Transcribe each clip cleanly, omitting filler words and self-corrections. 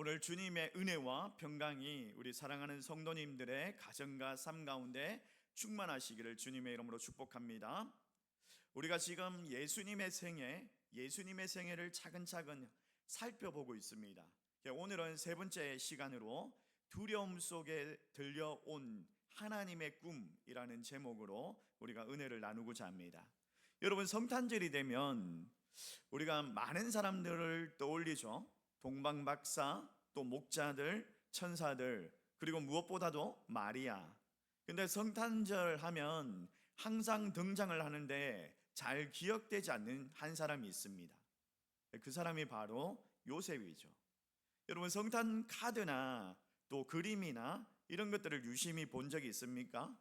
오늘 주님의 은혜와 평강이 우리 사랑하는 성도님들의 가정과 삶 가운데 충만하시기를 주님의 이름으로 축복합니다. 우리가 지금 예수님의 생애를 차근차근 살펴보고 있습니다. 오늘은 세 번째 시간으로 두려움 속에 들려온 하나님의 꿈이라는 제목으로 우리가 은혜를 나누고자 합니다. 여러분, 성탄절이 되면 우리가 많은 사람들을 떠올리죠. 동방박사, 또 목자들, 천사들, 그리고 무엇보다도 마리아. 근데 성탄절 하면 항상 등장을 하는데 잘 기억되지 않는 한 사람이 있습니다. 그 사람이 바로 요셉이죠. 여러분, 성탄 카드나 또 그림이나 이런 것들을 유심히 본 적이 있습니까?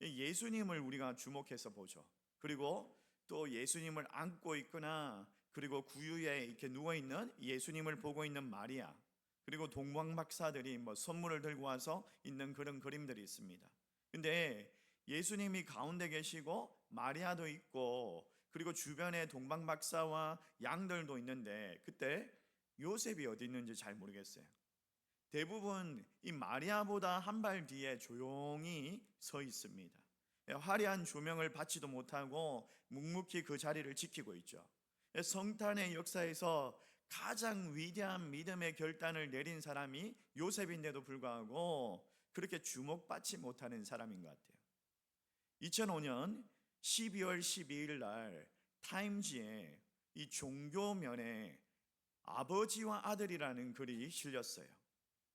예수님을 우리가 주목해서 보죠. 그리고 또 예수님을 안고 있거나, 그리고 구유에 이렇게 누워있는 예수님을 보고 있는 마리아, 그리고 동방박사들이 선물을 들고 와서 있는 그런 그림들이 있습니다. 근데 예수님이 가운데 계시고 마리아도 있고, 그리고 주변에 동방박사와 양들도 있는데 그때 요셉이 어디 있는지 잘 모르겠어요. 대부분 이 마리아보다 한 발 뒤에 조용히 서 있습니다. 화려한 조명을 받지도 못하고 묵묵히 그 자리를 지키고 있죠. 성탄의 역사에서 가장 위대한 믿음의 결단을 내린 사람이 요셉인데도 불구하고 그렇게 주목받지 못하는 사람인 것 같아요. 2005년 12월 12일 날 타임지에 이 종교면에 아버지와 아들이라는 글이 실렸어요.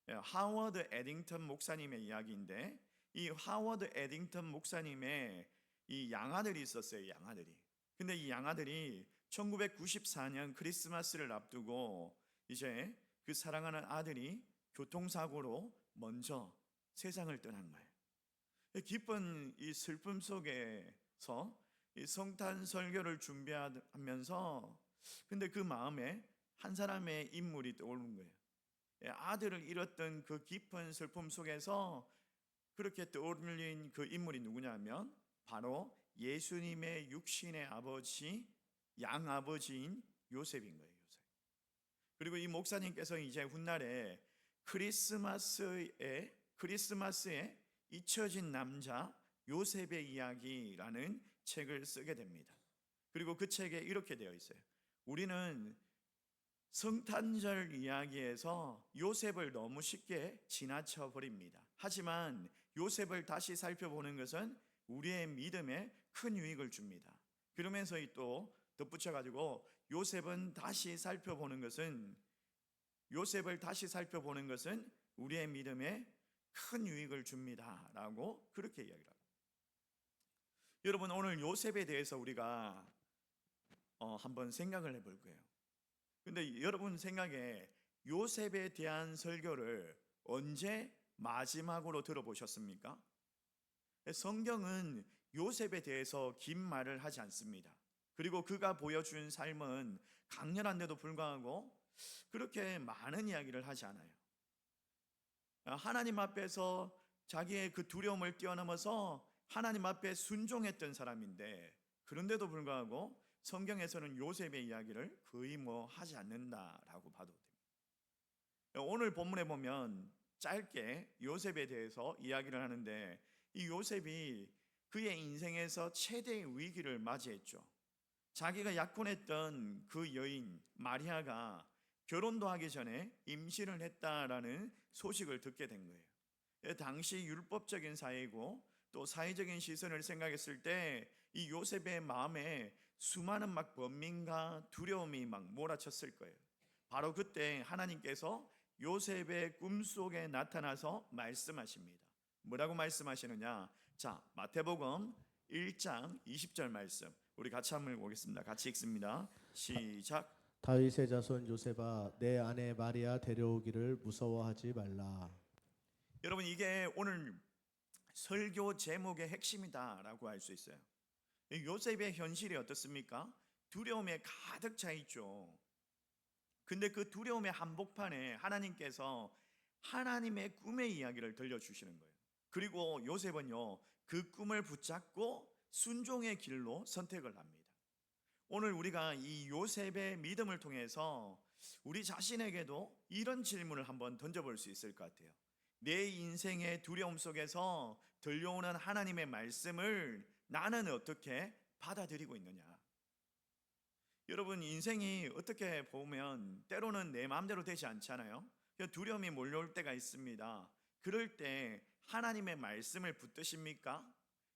하워드 에딩턴 목사님의 이야기인데, 이 하워드 에딩턴 목사님의 이 양아들이 있었어요. 양아들이. 근데 이 양아들이 1994년 크리스마스를 앞두고 이제 그 사랑하는 아들이 교통사고로 먼저 세상을 떠난 거예요. 기쁜 이 슬픔 속에서 이 성탄 설교를 준비하면서 근데 그 마음에 한 사람의 인물이 떠오르는 거예요. 아들을 잃었던 그 깊은 슬픔 속에서 그렇게 떠올린 그 인물이 누구냐면 바로 예수님의 육신의 아버지, 양아버지인 요셉인 거예요. 요셉. 그리고 이 목사님께서 이제 훗날에 크리스마스에 잊혀진 남자 요셉의 이야기라는 책을 쓰게 됩니다. 그리고 그 책에 이렇게 되어 있어요. 우리는 성탄절 이야기에서 요셉을 너무 쉽게 지나쳐 버립니다. 하지만 요셉을 다시 살펴보는 것은 우리의 믿음에 큰 유익을 줍니다. 그러면서 또 덧붙여가지고 요셉을 다시 살펴보는 것은 우리의 믿음에 큰 유익을 줍니다 라고 그렇게 이야기를 합니다. 여러분, 오늘 요셉에 대해서 우리가 한번 생각을 해볼 거예요. 근데 여러분 생각에 요셉에 대한 설교를 언제 마지막으로 들어보셨습니까? 성경은 요셉에 대해서 긴 말을 하지 않습니다. 그리고 그가 보여준 삶은 강렬한데도 불구하고 그렇게 많은 이야기를 하지 않아요. 하나님 앞에서 자기의 그 두려움을 뛰어넘어서 하나님 앞에 순종했던 사람인데, 그런데도 불구하고 성경에서는 요셉의 이야기를 거의 하지 않는다라고 봐도 됩니다. 오늘 본문에 보면 짧게 요셉에 대해서 이야기를 하는데, 이 요셉이 그의 인생에서 최대의 위기를 맞이했죠. 자기가 약혼했던 그 여인 마리아가 결혼도 하기 전에 임신을 했다라는 소식을 듣게 된 거예요. 당시 율법적인 사회이고 또 사회적인 시선을 생각했을 때 이 요셉의 마음에 수많은 번민과 두려움이 몰아쳤을 거예요. 바로 그때 하나님께서 요셉의 꿈속에 나타나서 말씀하십니다. 뭐라고 말씀하시느냐? 자, 마태복음 1장 20절 말씀 우리 같이 한번 보겠습니다. 같이 읽습니다. 시작. 다윗의 자손 요셉아, 내 아내 마리아 데려오기를 무서워하지 말라. 여러분, 이게 오늘 설교 제목의 핵심이다라고 할 수 있어요. 요셉의 현실이 어떻습니까? 두려움에 가득 차 있죠. 근데 그 두려움의 한복판에 하나님께서 하나님의 꿈의 이야기를 들려주시는 거예요. 그리고 요셉은요, 그 꿈을 붙잡고 순종의 길로 선택을 합니다. 오늘 우리가 이 요셉의 믿음을 통해서 우리 자신에게도 이런 질문을 한번 던져볼 수 있을 것 같아요. 내 인생의 두려움 속에서 들려오는 하나님의 말씀을 나는 어떻게 받아들이고 있느냐? 여러분, 인생이 어떻게 보면 때로는 내 마음대로 되지 않잖아요. 두려움이 몰려올 때가 있습니다. 그럴 때 하나님의 말씀을 붙드십니까?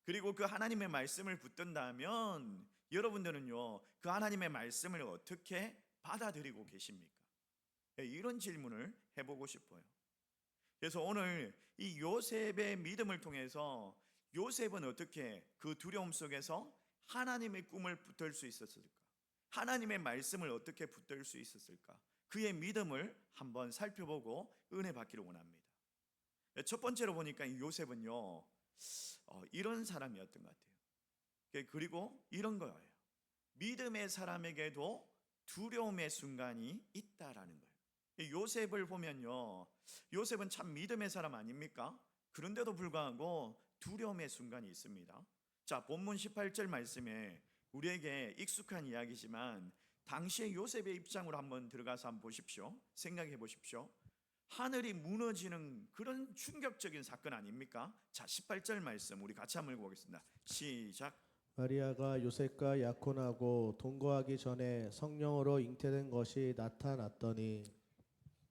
그리고 그 하나님의 말씀을 붙든다면 여러분들은요, 그 하나님의 말씀을 어떻게 받아들이고 계십니까? 이런 질문을 해보고 싶어요. 그래서 오늘 이 요셉의 믿음을 통해서 요셉은 어떻게 그 두려움 속에서 하나님의 꿈을 붙들 수 있었을까? 하나님의 말씀을 어떻게 붙들 수 있었을까? 그의 믿음을 한번 살펴보고 은혜 받기를 원합니다. 첫 번째로 보니까 이 요셉은요, 이런 사람이었던 것 같아요. 그리고 이런 거예요. 믿음의 사람에게도 두려움의 순간이 있다라는 거예요. 요셉을 보면요, 요셉은 참 믿음의 사람 아닙니까? 그런데도 불구하고 두려움의 순간이 있습니다. 자, 본문 18절 말씀에 우리에게 익숙한 이야기지만 당시의 요셉의 입장으로 한번 들어가서 한번 보십시오. 생각해 보십시오. 하늘이 무너지는 그런 충격적인 사건 아닙니까? 자, 18절 말씀 우리 같이 한번 읽어보겠습니다. 시작. 마리아가 요셉과 약혼하고 동거하기 전에 성령으로 잉태된 것이 나타났더니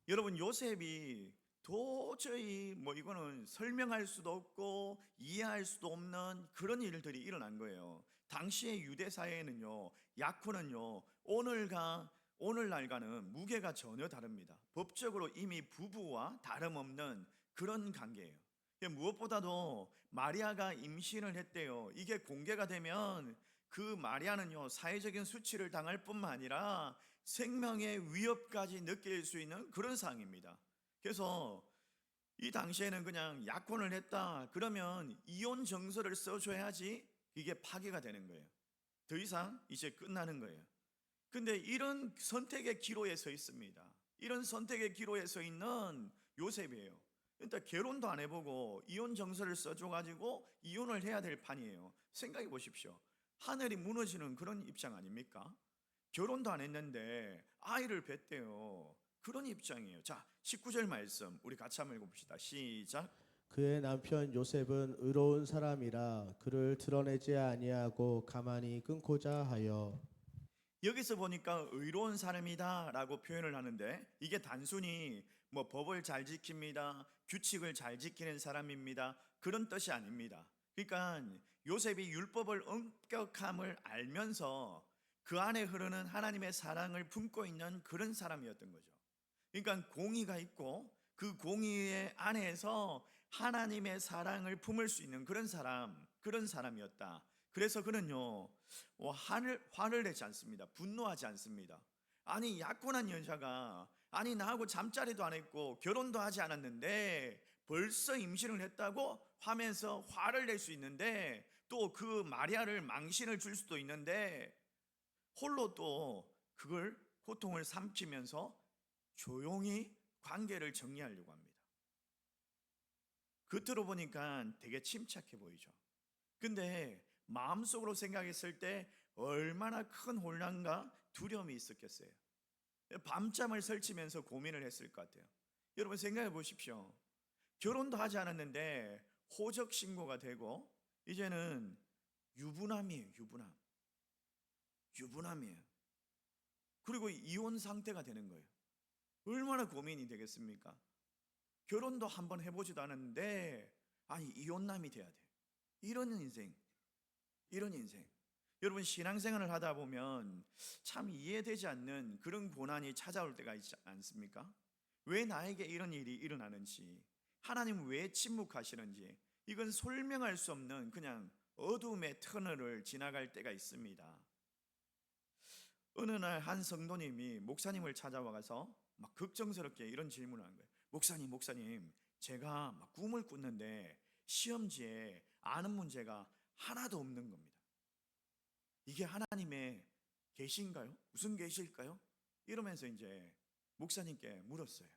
여러분, 요셉이 도저히 이거는 설명할 수도 없고 이해할 수도 없는 그런 일들이 일어난 거예요. 당시의 유대 사회에는요, 약혼은요, 오늘날과는 무게가 전혀 다릅니다. 법적으로 이미 부부와 다름없는 그런 관계예요. 무엇보다도 마리아가 임신을 했대요. 이게 공개가 되면 그 마리아는요, 사회적인 수치를 당할 뿐만 아니라 생명의 위협까지 느낄 수 있는 그런 상황입니다. 그래서 이 당시에는 그냥 약혼을 했다 그러면 이혼 정서를 써줘야지 이게 파기가 되는 거예요. 더 이상 이제 끝나는 거예요. 근데 이런 선택의 기로에 서 있습니다. 이런 선택의 기로에 서 있는 요셉이에요. 일단 결혼도 안 해보고 이혼 정서를 써줘가지고 이혼을 해야 될 판이에요. 생각해 보십시오. 하늘이 무너지는 그런 입장 아닙니까? 결혼도 안 했는데 아이를 뵀대요. 그런 입장이에요. 자, 19절 말씀 우리 같이 한번 읽어봅시다. 시작. 그의 남편 요셉은 의로운 사람이라 그를 드러내지 아니하고 가만히 끊고자 하여. 여기서 보니까 의로운 사람이다 라고 표현을 하는데 이게 단순히 법을 잘 지킵니다, 규칙을 잘 지키는 사람입니다, 그런 뜻이 아닙니다. 그러니까 요셉이 율법을 엄격함을 알면서 그 안에 흐르는 하나님의 사랑을 품고 있는 그런 사람이었던 거죠. 그러니까 공의가 있고 그 공의의 안에서 하나님의 사랑을 품을 수 있는 그런 사람이었다. 그래서 그는요, 화를 내지 않습니다. 분노하지 않습니다. 아니, 약혼한 여자가 나하고 잠자리도 안 했고 결혼도 하지 않았는데 벌써 임신을 했다고 하면서 화를 낼 수 있는데, 또 그 마리아를 망신을 줄 수도 있는데 홀로 또 그걸 고통을 삼키면서 조용히 관계를 정리하려고 합니다. 겉으로 보니까 되게 침착해 보이죠. 근데 마음속으로 생각했을 때 얼마나 큰 혼란과 두려움이 있었겠어요. 밤잠을 설치면서 고민을 했을 것 같아요. 여러분 생각해 보십시오. 결혼도 하지 않았는데 호적 신고가 되고 이제는 유부남이에요. 유부남이에요. 그리고 이혼 상태가 되는 거예요. 얼마나 고민이 되겠습니까? 결혼도 한번 해보지도 않았는데 이혼남이 돼야 돼. 이런 인생. 여러분, 신앙생활을 하다 보면 참 이해되지 않는 그런 고난이 찾아올 때가 있지 않습니까? 왜 나에게 이런 일이 일어나는지, 하나님 왜 침묵하시는지, 이건 설명할 수 없는 그냥 어둠의 터널을 지나갈 때가 있습니다. 어느 날 한 성도님이 목사님을 찾아와서 막 걱정스럽게 이런 질문을 한 거예요. 목사님, 제가 막 꿈을 꿨는데 시험지에 아는 문제가 하나도 없는 겁니다. 이게 하나님의 계시인가요? 무슨 계시일까요? 이러면서 이제 목사님께 물었어요.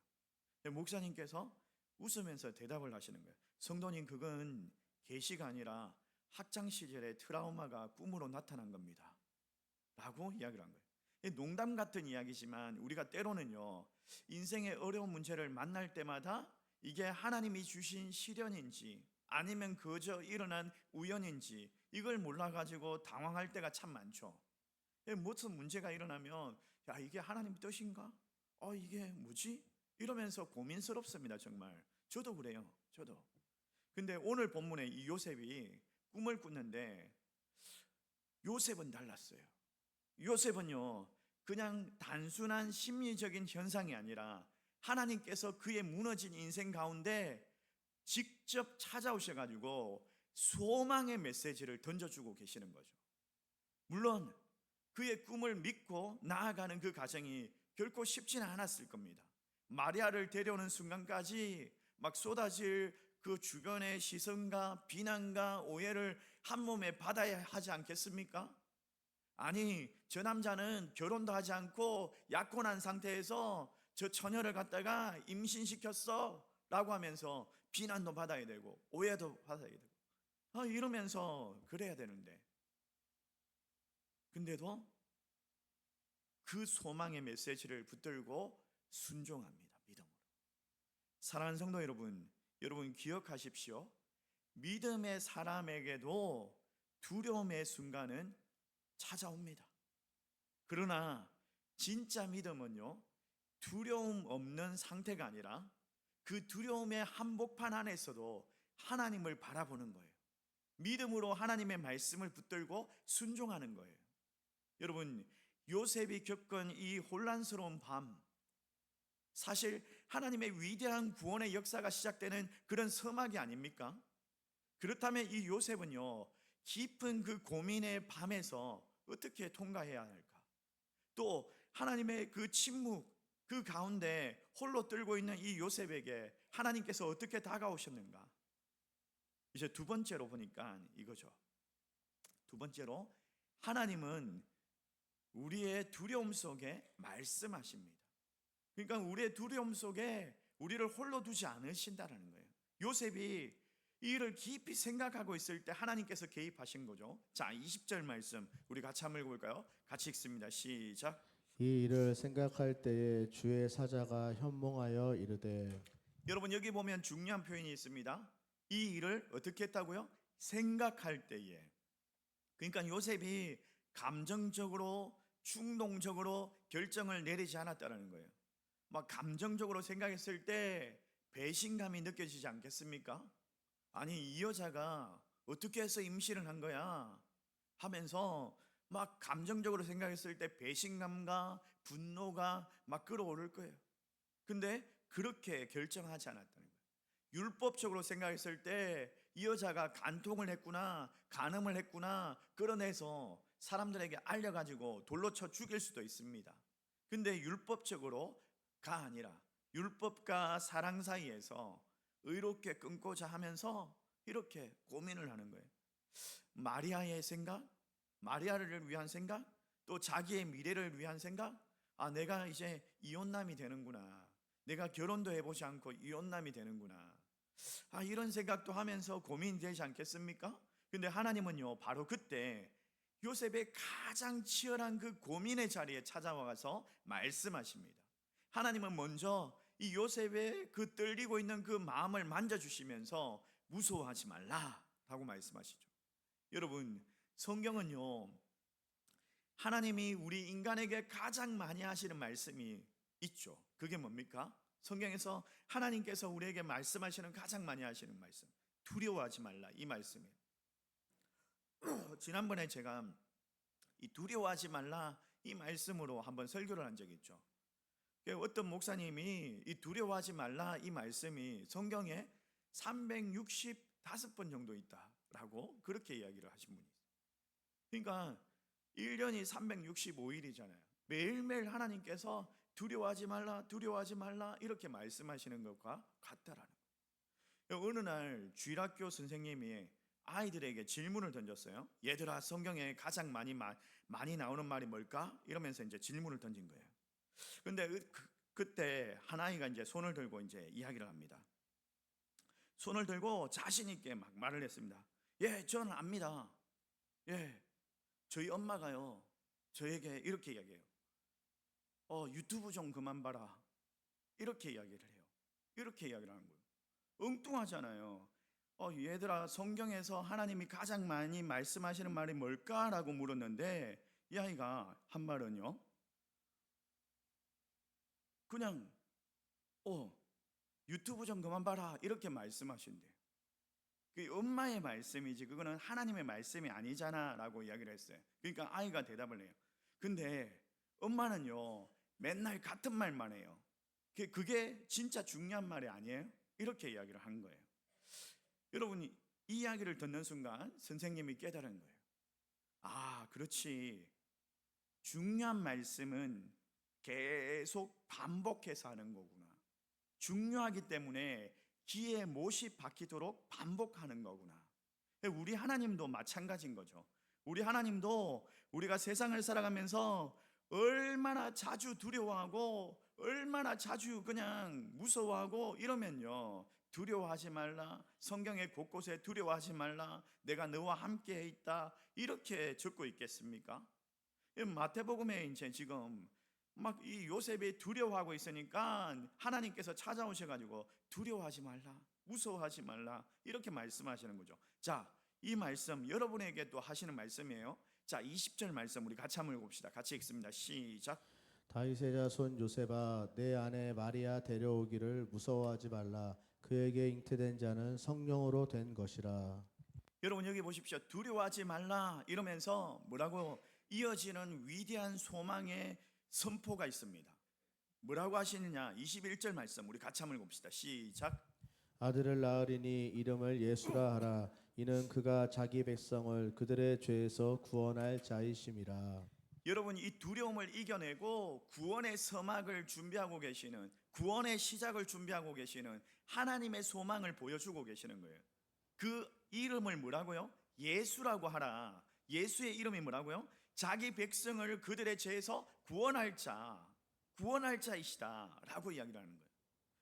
목사님께서 웃으면서 대답을 하시는 거예요. 성도님, 그건 계시가 아니라 학창 시절의 트라우마가 꿈으로 나타난 겁니다 라고 이야기를 한 거예요. 농담 같은 이야기지만 우리가 때로는요, 인생의 어려운 문제를 만날 때마다 이게 하나님이 주신 시련인지 아니면 그저 일어난 우연인지 이걸 몰라가지고 당황할 때가 참 많죠. 무슨 문제가 일어나면 야, 이게 하나님 뜻인가? 이게 뭐지? 이러면서 고민스럽습니다. 정말 저도 그래요. 저도. 근데 오늘 본문에 이 요셉이 꿈을 꿨는데 요셉은 달랐어요. 요셉은요, 그냥 단순한 심리적인 현상이 아니라 하나님께서 그의 무너진 인생 가운데 직접 찾아오셔가지고 소망의 메시지를 던져주고 계시는 거죠. 물론 그의 꿈을 믿고 나아가는 그 과정이 결코 쉽지는 않았을 겁니다. 마리아를 데려오는 순간까지 막 쏟아질 그 주변의 시선과 비난과 오해를 한 몸에 받아야 하지 않겠습니까? 아니, 저 남자는 결혼도 하지 않고 약혼한 상태에서 저 처녀를 갖다가 임신시켰어 라고 하면서 비난도 받아야 되고 오해도 받아야 되고 이러면서 그래야 되는데, 근데도 그 소망의 메시지를 붙들고 순종합니다. 믿음으로. 사랑하는 성도 여러분, 여러분 기억하십시오. 믿음의 사람에게도 두려움의 순간은 찾아옵니다. 그러나 진짜 믿음은요, 두려움 없는 상태가 아니라 그 두려움의 한복판 안에서도 하나님을 바라보는 거예요. 믿음으로 하나님의 말씀을 붙들고 순종하는 거예요. 여러분, 요셉이 겪은 이 혼란스러운 밤, 사실 하나님의 위대한 구원의 역사가 시작되는 그런 서막이 아닙니까? 그렇다면 이 요셉은요, 깊은 그 고민의 밤에서 어떻게 통과해야 할까? 또 하나님의 그 침묵, 그 가운데 홀로 떨고 있는 이 요셉에게 하나님께서 어떻게 다가오셨는가? 이제 두 번째로 보니까 이거죠. 두 번째로, 하나님은 우리의 두려움 속에 말씀하십니다. 그러니까 우리의 두려움 속에 우리를 홀로 두지 않으신다는 거예요. 요셉이 이 일을 깊이 생각하고 있을 때 하나님께서 개입하신 거죠. 자, 20절 말씀 우리 같이 한번 읽어볼까요? 같이 읽습니다. 시작. 이 일을 생각할 때에 주의 사자가 현몽하여 이르되. 여러분, 여기 보면 중요한 표현이 있습니다. 이 일을 어떻게 했다고요? 생각할 때에. 그러니까 요셉이 감정적으로 충동적으로 결정을 내리지 않았다는 거예요. 막 감정적으로 생각했을 때 배신감이 느껴지지 않겠습니까? 아니, 이 여자가 어떻게 해서 임신을 한 거야 하면서 막 감정적으로 생각했을 때 배신감과 분노가 막 끌어오를 거예요. 근데 그렇게 결정하지 않았다는 거예요. 율법적으로 생각했을 때 이 여자가 간통을 했구나, 간음을 했구나 끌어내서 사람들에게 알려가지고 돌로 쳐 죽일 수도 있습니다. 근데 율법적으로가 아니라 율법과 사랑 사이에서 의롭게 끊고자 하면서 이렇게 고민을 하는 거예요. 마리아의 생각, 마리아를 위한 생각, 또 자기의 미래를 위한 생각. 내가 이제 이혼남이 되는구나, 내가 결혼도 해보지 않고 이혼남이 되는구나, 이런 생각도 하면서 고민이 되지 않겠습니까? 근데 하나님은요, 바로 그때 요셉의 가장 치열한 그 고민의 자리에 찾아와서 말씀하십니다. 하나님은 먼저 이 요셉의 그 떨리고 있는 그 마음을 만져주시면서 무서워하지 말라라고 말씀하시죠. 여러분, 성경은요, 하나님이 우리 인간에게 가장 많이 하시는 말씀이 있죠. 그게 뭡니까? 성경에서 하나님께서 우리에게 말씀하시는 가장 많이 하시는 말씀, 두려워하지 말라, 이 말씀이에요. 지난번에 제가 이 두려워하지 말라 이 말씀으로 한번 설교를 한 적이 있죠. 어떤 목사님이 이 두려워하지 말라 이 말씀이 성경에 365번 정도 있다라고 그렇게 이야기를 하신 분이 있어요. 그러니까 1년이 365일이잖아요. 매일매일 하나님께서 두려워하지 말라, 두려워하지 말라 이렇게 말씀하시는 것과 같다라는 거예요. 어느 날 주일학교 선생님이 아이들에게 질문을 던졌어요. 얘들아, 성경에 가장 많이 나오는 말이 뭘까? 이러면서 이제 질문을 던진 거예요. 근데 그때 한 아이가 이제 손을 들고 이제 이야기를 합니다. 손을 들고 자신 있게 막 말을 했습니다. 예, 저는 압니다. 예, 저희 엄마가요, 저에게 이렇게 이야기해요. 유튜브 좀 그만 봐라. 이렇게 이야기를 해요. 이렇게 이야기를 하는 거예요. 엉뚱하잖아요. 얘들아, 성경에서 하나님이 가장 많이 말씀하시는 말이 뭘까라고 물었는데 이 아이가 한 말은요, 그냥 유튜브 좀 그만 봐라 이렇게 말씀하신대요. 그 엄마의 말씀이지 그거는 하나님의 말씀이 아니잖아 라고 이야기를 했어요. 그러니까 아이가 대답을 해요. 근데 엄마는요 맨날 같은 말만 해요. 그게 진짜 중요한 말이 아니에요? 이렇게 이야기를 한 거예요. 여러분이 이 이야기를 듣는 순간 선생님이 깨달은 거예요. 아, 그렇지. 중요한 말씀은 계속 반복해서 하는 거구나. 중요하기 때문에 귀에 못이 박히도록 반복하는 거구나. 우리 하나님도 마찬가지인 거죠. 우리 하나님도 우리가 세상을 살아가면서 얼마나 자주 두려워하고 얼마나 자주 그냥 무서워하고 이러면요, 두려워하지 말라, 성경의 곳곳에 두려워하지 말라, 내가 너와 함께 있다 이렇게 적고 있겠습니까? 마태복음에 이제 지금 막 이 요셉이 두려워하고 있으니까 하나님께서 찾아오셔가지고 두려워하지 말라, 무서워하지 말라 이렇게 말씀하시는 거죠. 자, 이 말씀 여러분에게 또 하시는 말씀이에요. 자, 20절 말씀 우리 같이 한번 읽읍시다. 같이 읽습니다. 시작. 다윗의 자손 요셉아, 내 아내 마리아 데려오기를 무서워하지 말라. 그에게 잉태된 자는 성령으로 된 것이라. 여러분 여기 보십시오. 두려워하지 말라 이러면서 뭐라고 이어지는 위대한 소망의 선포가 있습니다. 뭐라고 하시느냐? 21절 말씀 우리 같이 한번 읽읍시다. 시작. 아들을 낳으리니 이름을 예수라 하라. 이는 그가 자기 백성을 그들의 죄에서 구원할 자이심이라. 여러분 이 두려움을 이겨내고 구원의 서막을 준비하고 계시는, 구원의 시작을 준비하고 계시는 하나님의 소망을 보여주고 계시는 거예요. 그 이름을 뭐라고요? 예수라고 하라. 예수의 이름이 뭐라고요? 자기 백성을 그들의 죄에서 구원할 자이시다 라고 이야기를 하는 거예요.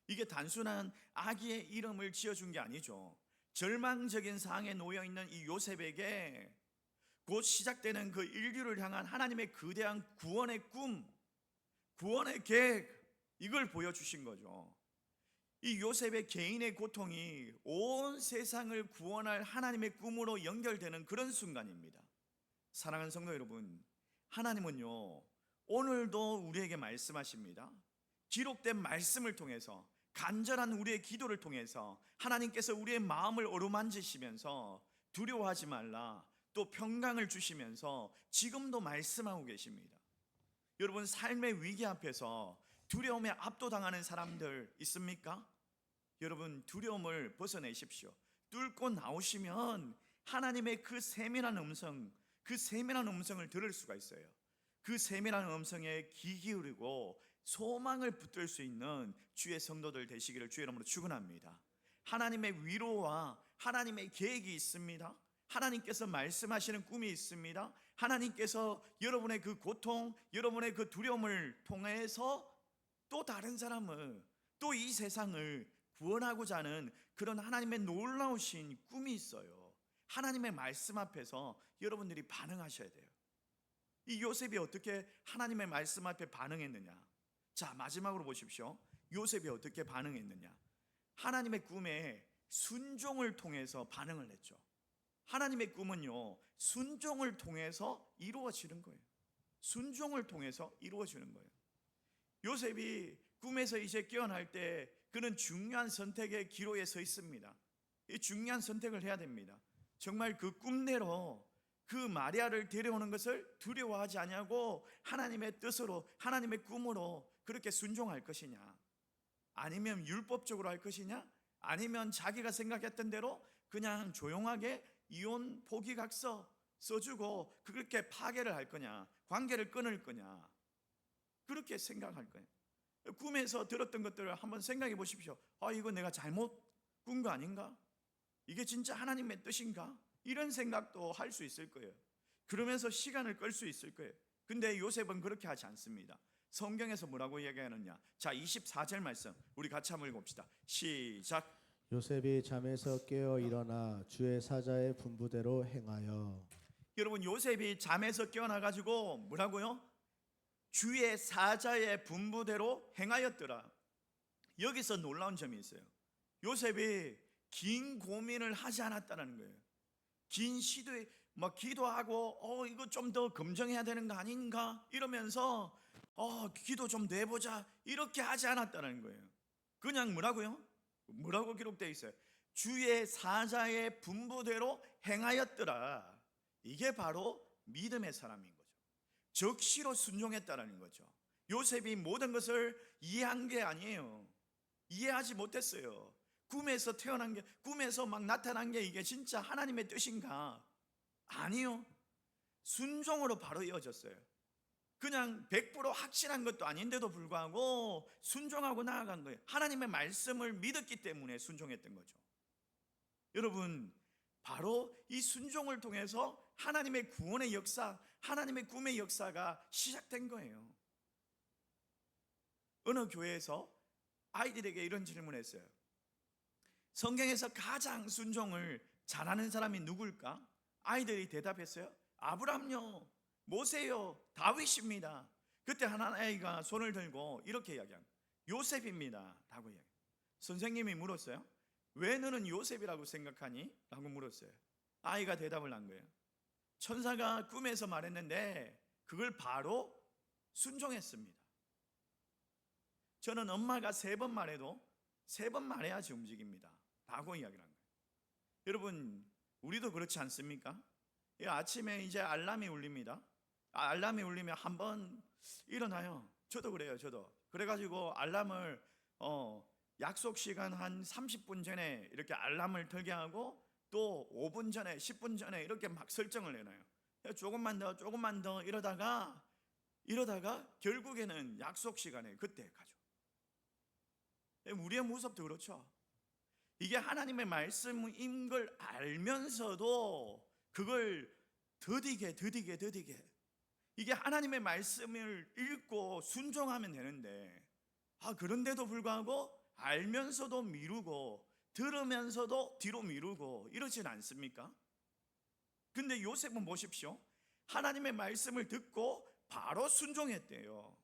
이게 단순한 아기의 이름을 지어준 게 아니죠. 절망적인 상황에 놓여있는 이 요셉에게 곧 시작되는 그 인류를 향한 하나님의 거대한 구원의 꿈, 구원의 계획, 이걸 보여주신 거죠. 이 요셉의 개인의 고통이 온 세상을 구원할 하나님의 꿈으로 연결되는 그런 순간입니다. 사랑하는 성도 여러분, 하나님은요 오늘도 우리에게 말씀하십니다. 기록된 말씀을 통해서, 간절한 우리의 기도를 통해서 하나님께서 우리의 마음을 어루만지시면서 두려워하지 말라, 또 평강을 주시면서 지금도 말씀하고 계십니다. 여러분 삶의 위기 앞에서 두려움에 압도당하는 사람들 있습니까? 여러분 두려움을 벗어내십시오. 뚫고 나오시면 하나님의 그 세밀한 음성, 그 세밀한 음성을 들을 수가 있어요. 그 세밀한 음성에 귀 기울이고 소망을 붙들 수 있는 주의 성도들 되시기를 주의 이름으로 축원합니다. 하나님의 위로와 하나님의 계획이 있습니다. 하나님께서 말씀하시는 꿈이 있습니다. 하나님께서 여러분의 그 고통, 여러분의 그 두려움을 통해서 또 다른 사람을, 또 이 세상을 구원하고자 하는 그런 하나님의 놀라우신 꿈이 있어요. 하나님의 말씀 앞에서 여러분들이 반응하셔야 돼요. 이 요셉이 어떻게 하나님의 말씀 앞에 반응했느냐? 자, 마지막으로 보십시오. 요셉이 어떻게 반응했느냐? 하나님의 꿈에 순종을 통해서 반응을 했죠. 하나님의 꿈은요 순종을 통해서 이루어지는 거예요. 순종을 통해서 이루어지는 거예요. 요셉이 꿈에서 이제 깨어날 때 그는 중요한 선택의 기로에 서 있습니다. 이 중요한 선택을 해야 됩니다. 정말 그 꿈대로 그 마리아를 데려오는 것을 두려워하지 아니하고 하나님의 뜻으로, 하나님의 꿈으로 그렇게 순종할 것이냐, 아니면 율법적으로 할 것이냐, 아니면 자기가 생각했던 대로 그냥 조용하게 이혼 포기각서 써주고 그렇게 파괴를 할 거냐, 관계를 끊을 거냐, 그렇게 생각할 거예요. 꿈에서 들었던 것들을 한번 생각해 보십시오. 이거 내가 잘못 꾼 거 아닌가? 이게 진짜 하나님의 뜻인가? 이런 생각도 할 수 있을 거예요. 그러면서 시간을 끌 수 있을 거예요. 근데 요셉은 그렇게 하지 않습니다. 성경에서 뭐라고 얘기하느냐? 자, 24절 말씀 우리 같이 한번 읽읍시다. 시작. 요셉이 잠에서 깨어 일어나 주의 사자의 분부대로 행하여. 여러분 요셉이 잠에서 깨어나 가지고 뭐라고요? 주의 사자의 분부대로 행하였더라. 여기서 놀라운 점이 있어요. 요셉이 긴 고민을 하지 않았다는 거예요. 긴 시도에 막 기도하고 이거 좀 더 검증해야 되는 거 아닌가 이러면서 기도 좀 내보자 이렇게 하지 않았다는 거예요. 그냥 뭐라고요? 뭐라고 기록되어 있어요? 주의 사자의 분부대로 행하였더라. 이게 바로 믿음의 사람인 거죠. 적시로 순종했다는 거죠. 요셉이 모든 것을 이해한 게 아니에요. 이해하지 못했어요. 꿈에서 태어난 게, 꿈에서 막 나타난 게 이게 진짜 하나님의 뜻인가? 아니요. 순종으로 바로 이어졌어요. 그냥 100% 확실한 것도 아닌데도 불구하고 순종하고 나아간 거예요. 하나님의 말씀을 믿었기 때문에 순종했던 거죠. 여러분, 바로 이 순종을 통해서 하나님의 구원의 역사, 하나님의 꿈의 역사가 시작된 거예요. 어느 교회에서 아이들에게 이런 질문을 했어요. 성경에서 가장 순종을 잘하는 사람이 누굴까? 아이들이 대답했어요. 아브람요, 모세요, 다윗입니다. 그때 하나아이가 손을 들고 이렇게 이야기합니다. 요셉입니다 라고 이야기해요. 선생님이 물었어요. 왜 너는 요셉이라고 생각하니? 라고 물었어요. 아이가 대답을 한 거예요. 천사가 꿈에서 말했는데 그걸 바로 순종했습니다. 저는 엄마가 3번 말해도 3번 말해야지 움직입니다 라고 이야기를 한 거예요. 여러분, 우리도 그렇지 않습니까? 아침에 이제 알람이 울립니다. 알람이 울리면 한번 일어나요. 저도 그래요. 저도 그래가지고 알람을 약속 시간 한 30분 전에 이렇게 알람을 틀게 하고 또 5분 전에 10분 전에 이렇게 막 설정을 해놔요. 조금만 더 이러다가 결국에는 약속 시간에 그때 가죠. 우리의 모습도 그렇죠. 이게 하나님의 말씀인 걸 알면서도 그걸 더디게 이게 하나님의 말씀을 읽고 순종하면 되는데 그런데도 불구하고 알면서도 미루고 들으면서도 뒤로 미루고 이러진 않습니까? 근데 요셉은 보십시오. 하나님의 말씀을 듣고 바로 순종했대요.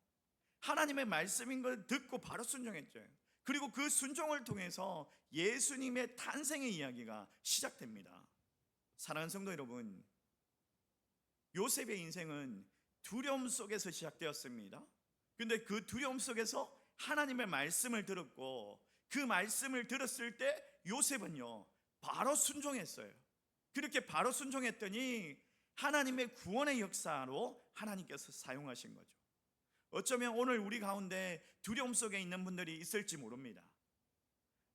하나님의 말씀인 걸 듣고 바로 순종했죠. 그리고 그 순종을 통해서 예수님의 탄생의 이야기가 시작됩니다. 사랑하는 성도 여러분, 요셉의 인생은 두려움 속에서 시작되었습니다. 근데 그 두려움 속에서 하나님의 말씀을 들었고 그 말씀을 들었을 때 요셉은요 바로 순종했어요. 그렇게 바로 순종했더니 하나님의 구원의 역사로 하나님께서 사용하신 거죠. 어쩌면 오늘 우리 가운데 두려움 속에 있는 분들이 있을지 모릅니다.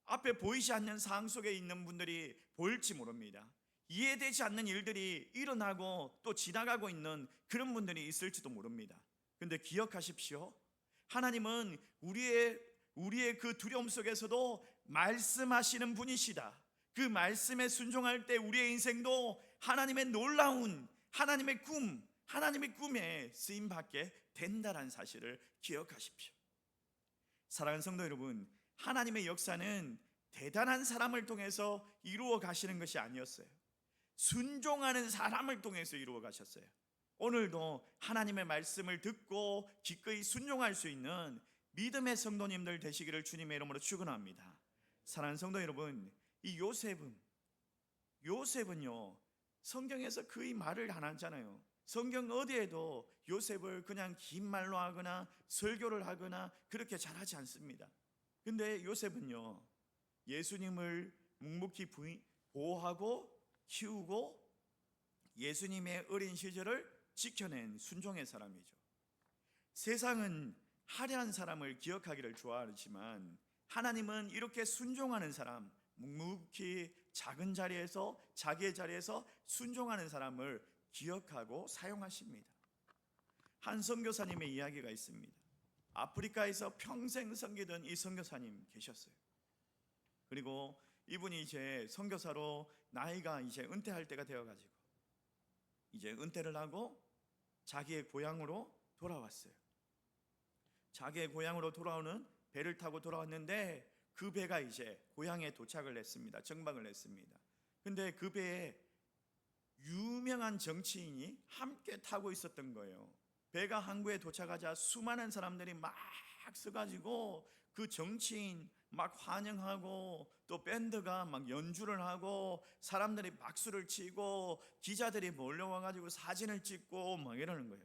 앞에 보이지 않는 상황 속에 있는 분들이 보일지 모릅니다. 이해되지 않는 일들이 일어나고 또 지나가고 있는 그런 분들이 있을지도 모릅니다. 근데 기억하십시오. 하나님은 우리의 그 두려움 속에서도 말씀하시는 분이시다. 그 말씀에 순종할 때 우리의 인생도 하나님의 놀라운 하나님의 꿈에 쓰임받게 된다는 사실을 기억하십시오. 사랑하는 성도 여러분, 하나님의 역사는 대단한 사람을 통해서 이루어 가시는 것이 아니었어요. 순종하는 사람을 통해서 이루어 가셨어요. 오늘도 하나님의 말씀을 듣고 기꺼이 순종할 수 있는 믿음의 성도님들 되시기를 주님의 이름으로 축원합니다. 사랑하는 성도 여러분, 이 요셉은요 성경에서 거의 말을 안 하잖아요. 성경 어디에도 요셉을 그냥 긴 말로 하거나 설교를 하거나 그렇게 잘하지 않습니다. 근데 요셉은요 예수님을 묵묵히 보호하고 키우고 예수님의 어린 시절을 지켜낸 순종의 사람이죠. 세상은 화려한 사람을 기억하기를 좋아하지만 하나님은 이렇게 순종하는 사람, 묵묵히 작은 자리에서 자기의 자리에서 순종하는 사람을 기억하고 사용하십니다. 한 선교사님의 이야기가 있습니다. 아프리카에서 평생 섬기던 이 선교사님 계셨어요. 그리고 이분이 이제 선교사로 나이가 이제 은퇴할 때가 되어가지고 이제 은퇴를 하고 자기의 고향으로 돌아왔어요. 자기의 고향으로 돌아오는 배를 타고 돌아왔는데 그 배가 이제 고향에 도착을 했습니다. 정박을 했습니다. 근데 그 배에 유명한 정치인이 함께 타고 있었던 거예요. 배가 항구에 도착하자 수많은 사람들이 막 서가지고 그 정치인 막 환영하고 또 밴드가 막 연주를 하고 사람들이 박수를 치고 기자들이 몰려와가지고 사진을 찍고 막 이러는 거예요.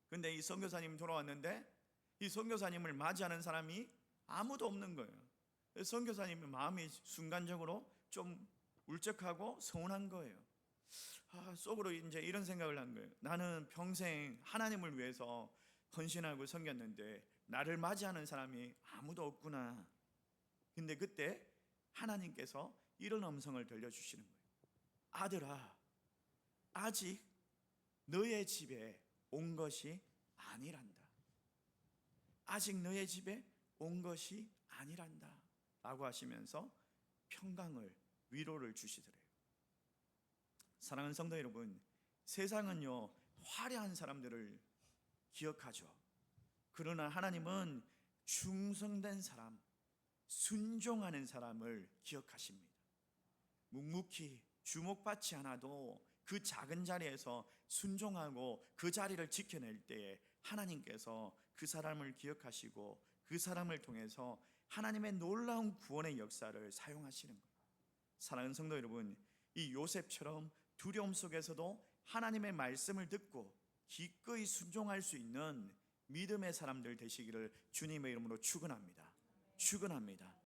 근데 이 선교사님 돌아왔는데 이 선교사님을 맞이하는 사람이 아무도 없는 거예요. 선교사님의 마음이 순간적으로 좀 울적하고 서운한 거예요. 속으로 이제 이런 생각을 한 거예요. 나는 평생 하나님을 위해서 헌신하고 섬겼는데 나를 맞이하는 사람이 아무도 없구나. 근데 그때 하나님께서 이런 음성을 들려주시는 거예요. 아들아, 아직 너의 집에 온 것이 아니란다. 아직 너의 집에 온 것이 아니란다 라고 하시면서 평강을, 위로를 주시더래요. 사랑하는 성도 여러분, 세상은요 화려한 사람들을 기억하죠. 그러나 하나님은 충성된 사람, 순종하는 사람을 기억하십니다. 묵묵히 주목받지 않아도 그 작은 자리에서 순종하고 그 자리를 지켜낼 때에 하나님께서 그 사람을 기억하시고 그 사람을 통해서 하나님의 놀라운 구원의 역사를 사용하시는 거예요. 사랑하는 성도 여러분, 이 요셉처럼 두려움 속에서도 하나님의 말씀을 듣고 기꺼이 순종할 수 있는 믿음의 사람들 되시기를 주님의 이름으로 축원합니다. 축원합니다.